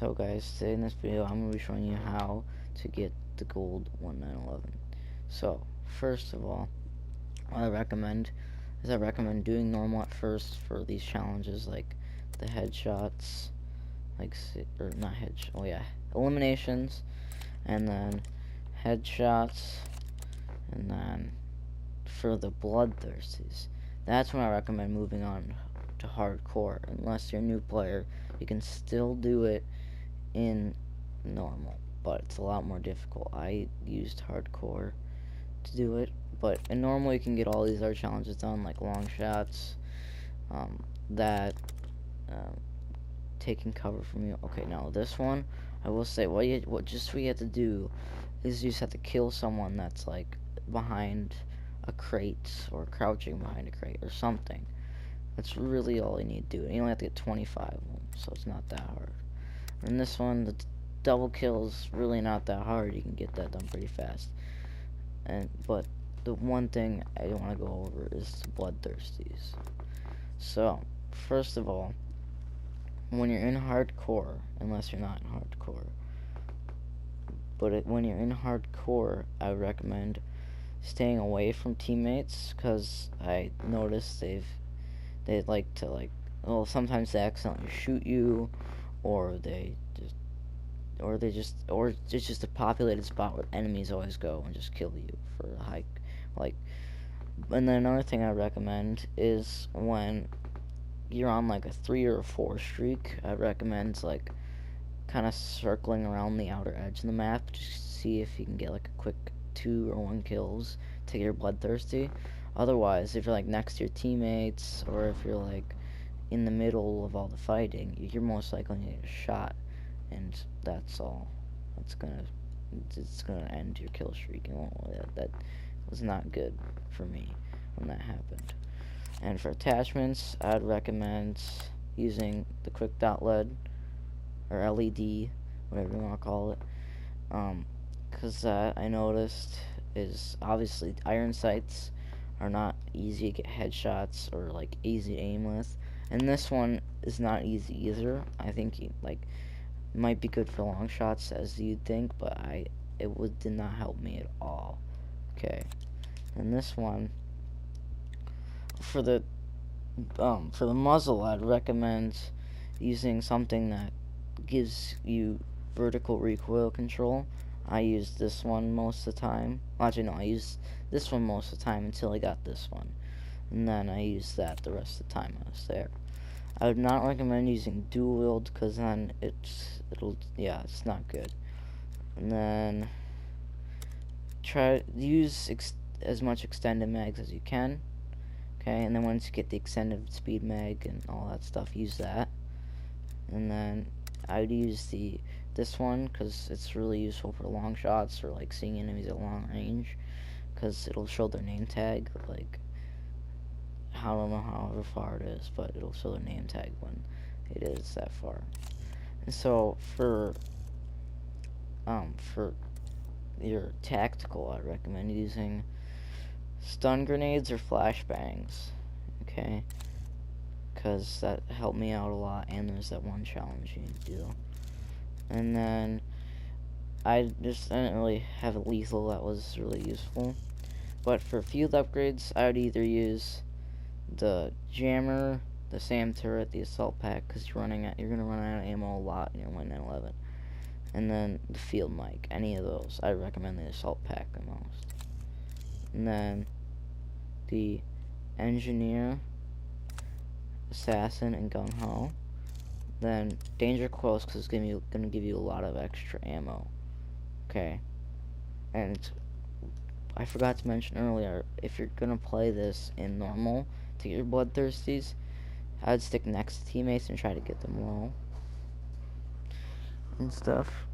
So guys, today in this video I'm going to be showing you how to get the gold 1911. So first of all, what I recommend doing normal at first for these challenges, like the headshots, eliminations, and then headshots, and then for the bloodthirsties, that's when I recommend moving on to hardcore. Unless you're a new player, you can still do it in normal, but it's a lot more difficult. I used hardcore to do it, but in normal you can get all these other challenges done, like long shots, taking cover from you. Okay, now this one, I will say, what you have to do is you just have to kill someone that's like behind a crate or crouching behind a crate or something. That's really all you need to do. And you only have to get 25 of them, so it's not that hard. And this one, the double kill is really not that hard. You can get that done pretty fast. But the one thing I want to go over is the bloodthirsties. So first of all, when you're in hardcore, unless you're not in hardcore, but when you're in hardcore, I would recommend staying away from teammates, because I noticed they like to sometimes they accidentally shoot you, or it's just a populated spot where enemies always go and just kill you for a hike. And then another thing I recommend is when you're on like a 3 or a 4 streak, I recommend kind of circling around the outer edge of the map just to see if you can get like a quick 2 or 1 kills to get your bloodthirsty. Otherwise, if you're like next to your teammates, or if you're like in the middle of all the fighting, you're most likely to get shot, and that's all. It's gonna end your kill streak. That was not good for me when that happened. And for attachments, I'd recommend using the quick dot LED or LED, whatever you want to call it, because I noticed is obviously iron sights are not easy to get headshots or like easy to aim with, and this one is not easy either. I think it might be good for long shots as you'd think, but it did not help me at all. Okay, and this one for the muzzle, I'd recommend using something that gives you vertical recoil control. I used this one most of the time. Well, actually, no, I used this one most of the time until I got this one, and then I used that the rest of the time I was there. I would not recommend using dual wield, because then it's not good. And then try to use as much extended mags as you can. Okay, and then once you get the extended speed mag and all that stuff, use that. And then I would use this one because it's really useful for long shots or like seeing enemies at long range, because it'll show their name tag. Like, I don't know however far it is, but it'll show their name tag when it is that far. And so for your tactical, I recommend using stun grenades or flashbangs, okay, because that helped me out a lot. And there's that one challenge you need to do. And then I didn't really have a lethal that was really useful. But for field upgrades, I would either use the jammer, the SAM turret, the assault pack, because you're gonna run out of ammo a lot in your 1911. And then the field mic, any of those. I recommend the assault pack the most. And then the engineer, assassin, and gung ho. Then danger coils, because it's gonna give you a lot of extra ammo. Okay. And I forgot to mention earlier, if you're gonna play this in normal to get your bloodthirsties, I'd stick next to teammates and try to get them low and stuff.